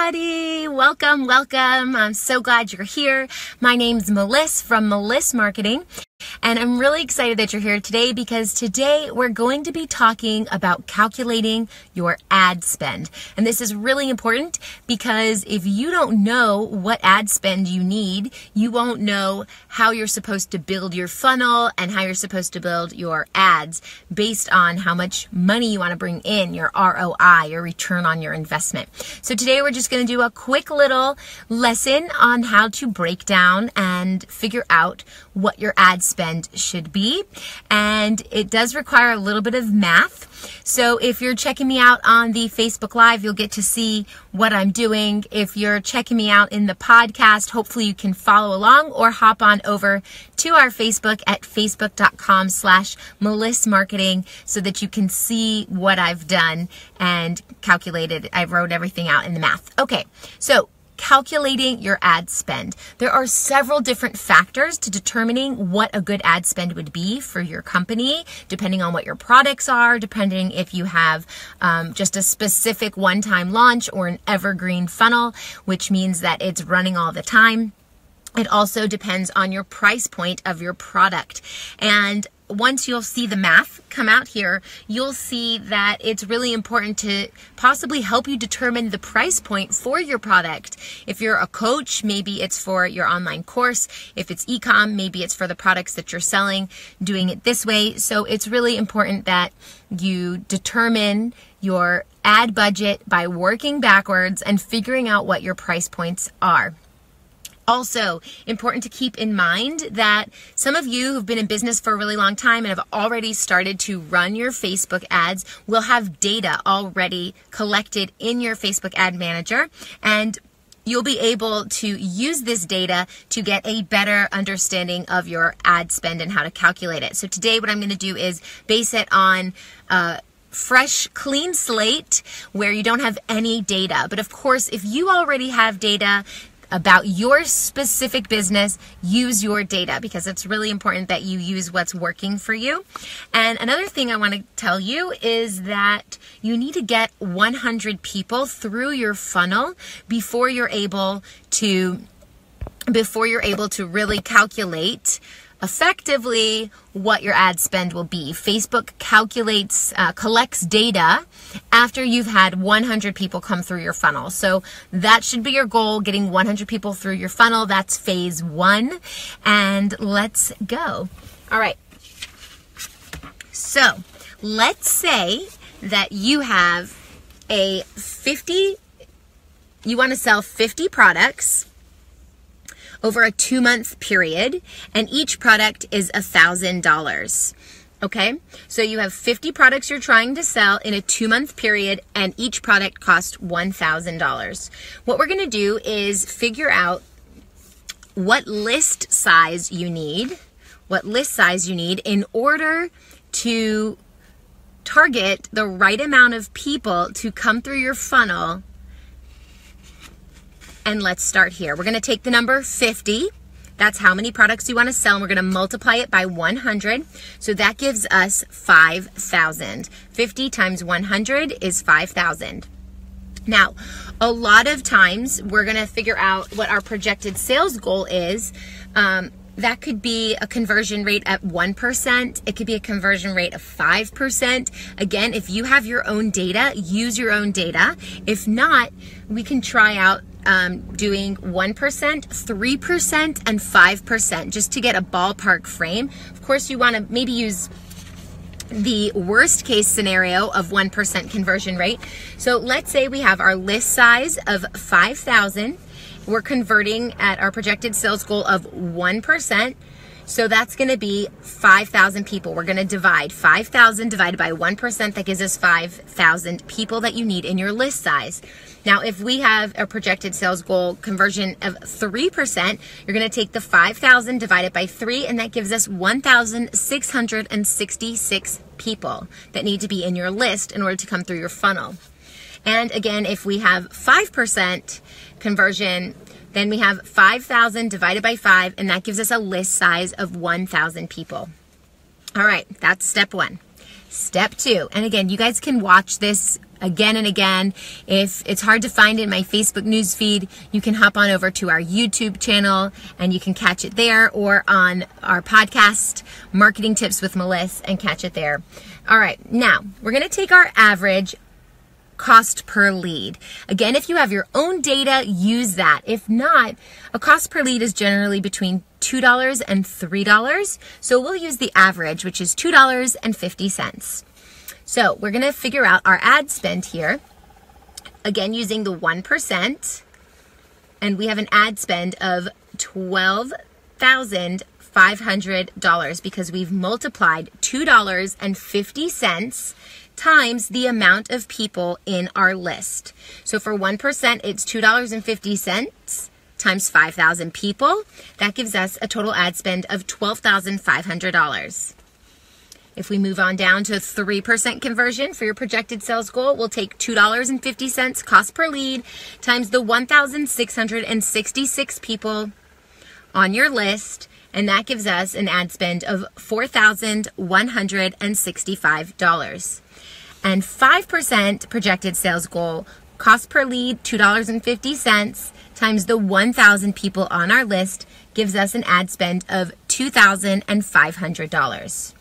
everybody. Welcome, welcome. I'm so glad you're here. My name's Meliss from Meliss Marketing, and I'm really excited that you're here today because today we're going to be talking about calculating your ad spend. And this is really important because if you don't know what ad spend you need, you won't know how you're supposed to build your funnel and how you're supposed to build your ads based on how much money you want to bring in, your ROI, your return on your investment. So today we're just going to do a quick little lesson on how to break down and figure out what your ad spend should be. And it does require a little bit of math. So if you're checking me out on the Facebook Live, you'll get to see what I'm doing. If you're checking me out in the podcast, hopefully you can follow along or hop on over to our Facebook at facebook.com/Meliss Marketing so that you can see what I've done and calculated. I wrote everything out in the math. Okay, so calculating your ad spend. There are several different factors to determining what a good ad spend would be for your company, depending on what your products are, depending if you have just a specific one-time launch or an evergreen funnel, which means that it's running all the time. It also depends on your price point of your product. And once you'll see the math come out here, you'll see that it's really important to possibly help you determine the price point for your product. If you're a coach, maybe it's for your online course. If it's e-com, maybe it's for the products that you're selling, doing it this way. So it's really important that you determine your ad budget by working backwards and figuring out what your price points are. Also, important to keep in mind that some of you who've been in business for a really long time and have already started to run your Facebook ads will have data already collected in your Facebook ad manager, and you'll be able to use this data to get a better understanding of your ad spend and how to calculate it. So today what I'm going to do is base it on fresh, clean slate where you don't have any data. But of course, if you already have data about your specific business, use your data because it's really important that you use what's working for you. And another thing I want to tell you is that you need to get 100 people through your funnel before you're able to really calculate effectively what your ad spend will be. Facebook collects data after you've had 100 people come through your funnel. So that should be your goal, getting 100 people through your funnel. That's phase 1. And let's go. All right. So let's say that you have you want to sell 50 products over a 2-month period, and each product is $1,000. Okay, so you have 50 products you're trying to sell in a 2-month period, and each product costs $1,000. What we're going to do is figure out what list size you need in order to target the right amount of people to come through your funnel. And let's start here. We're going to take the number 50. That's how many products you want to sell. And we're going to multiply it by 100. So that gives us 5,000. 50 times 100 is 5,000. Now, a lot of times we're going to figure out what our projected sales goal is. That could be a conversion rate at 1%. It could be a conversion rate of 5%. Again, if you have your own data, use your own data. If not, we can try out doing 1%, 3%, and 5% just to get a ballpark frame. Of course, you want to maybe use the worst case scenario of 1% conversion rate. So let's say we have our list size of 5,000. We're converting at our projected sales goal of 1%. So that's going to be 5,000 people. We're going to divide 5,000 divided by 1%. That gives us 5,000 people that you need in your list size. Now, if we have a projected sales goal conversion of 3%, you're going to take the 5,000 divided by 3, and that gives us 1,666 people that need to be in your list in order to come through your funnel. And again, if we have 5% conversion, then we have 5,000 divided by 5, and that gives us a list size of 1,000 people. All right, that's step 1. Step 2, and again, you guys can watch this again and again. If it's hard to find in my Facebook newsfeed, you can hop on over to our YouTube channel and you can catch it there, or on our podcast, Marketing Tips with Meliss, and catch it there. All right, now we're going to take our average cost per lead. Again, if you have your own data, use that. If not, a cost per lead is generally between $2 and $3. So we'll use the average, which is $2.50. So we're going to figure out our ad spend here. Again, using the 1%. And we have an ad spend of $12,500 because we've multiplied $2.50 times the amount of people in our list. So for 1%, it's $2.50 times 5,000 people. That gives us a total ad spend of $12,500. If we move on down to 3% conversion for your projected sales goal, we'll take $2.50 cost per lead times the 1,666 people on your list, and that gives us an ad spend of $4,165. And 5% projected sales goal, cost per lead, $2.50 times the 1,000 people on our list gives us an ad spend of $2,500.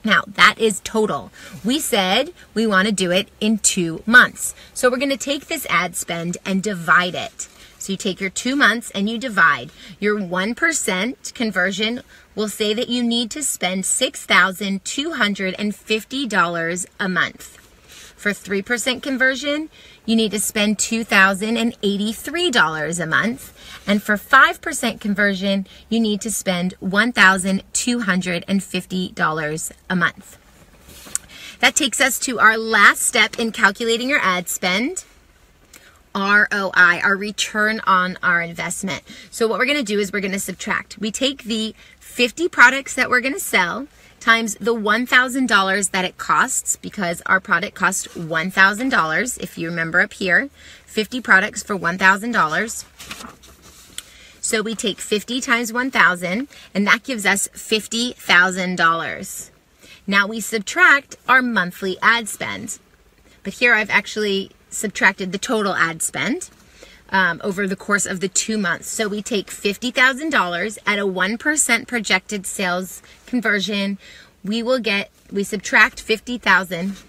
Now, that is total. We said we want to do it in 2 months. So we're going to take this ad spend and divide it. So you take your 2 months and you divide. Your 1% conversion will say that you need to spend $6,250 a month. For 3% conversion, you need to spend $2,083 a month. And for 5% conversion, you need to spend $1,250 a month. That takes us to our last step in calculating your ad spend. ROI, our return on our investment. So what we're going to do is we're going to subtract. We take the 50 products that we're going to sell times the $1,000 that it costs, because our product costs $1,000. If you remember up here, 50 products for $1,000. So we take 50 times 1,000, and that gives us $50,000. Now we subtract our monthly ad spend. But here I've actually subtracted the total ad spend over the course of the 2 months. So we take $50,000 at a 1% projected sales conversion. We subtract $50,000.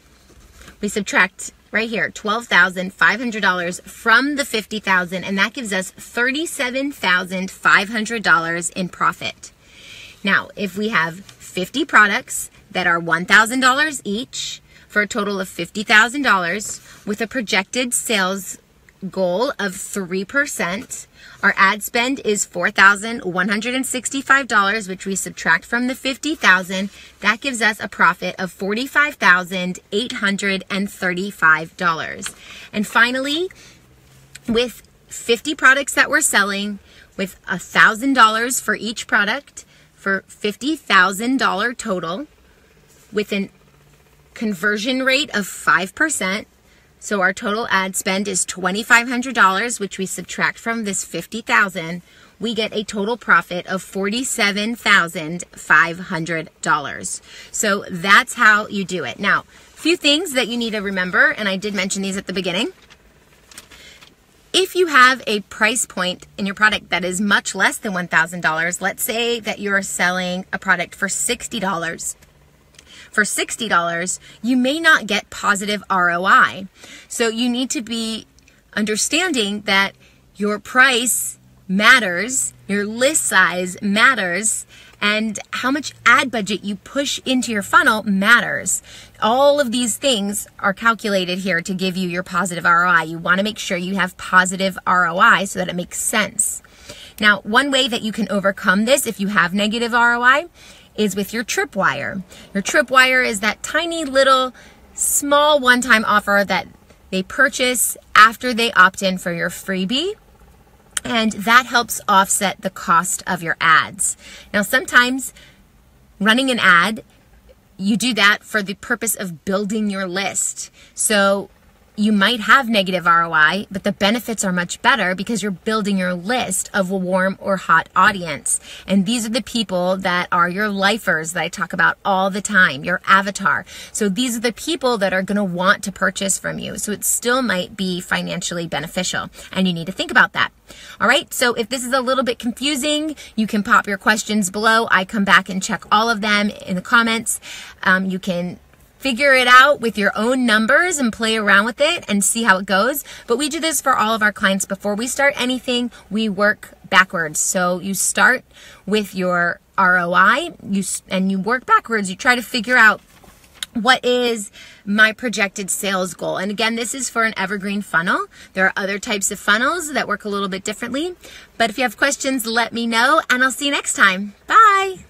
We subtract right here $12,500 from the $50,000, and that gives us $37,500 in profit. Now, if we have 50 products that are $1,000 each, for a total of $50,000 with a projected sales goal of 3%. Our ad spend is $4,165, which we subtract from the $50,000. That gives us a profit of $45,835. And finally, with 50 products that we're selling, with $1,000 for each product, for $50,000 total, with an conversion rate of 5%. So our total ad spend is $2,500, which we subtract from this $50,000. We get a total profit of $47,500. So that's how you do it. Now, a few things that you need to remember, and I did mention these at the beginning. If you have a price point in your product that is much less than $1,000, let's say that you're selling a product for $60. For $60, you may not get positive ROI. So you need to be understanding that your price matters, your list size matters, and how much ad budget you push into your funnel matters. All of these things are calculated here to give you your positive ROI. You want to make sure you have positive ROI so that it makes sense. Now, one way that you can overcome this if you have negative ROI is with your tripwire. Your tripwire is that tiny little small one-time offer that they purchase after they opt in for your freebie, and that helps offset the cost of your ads. Now, sometimes running an ad, you do that for the purpose of building your list. So you might have negative ROI, but the benefits are much better because you're building your list of a warm or hot audience. And these are the people that are your lifers that I talk about all the time, your avatar. So these are the people that are going to want to purchase from you. So it still might be financially beneficial, and you need to think about that. All right, so if this is a little bit confusing, you can pop your questions below. I come back and check all of them in the comments. You can figure it out with your own numbers and play around with it and see how it goes. But we do this for all of our clients. Before we start anything, we work backwards. So you start with your ROI and you work backwards. You try to figure out, what is my projected sales goal? And again, this is for an evergreen funnel. There are other types of funnels that work a little bit differently. But if you have questions, let me know, and I'll see you next time. Bye.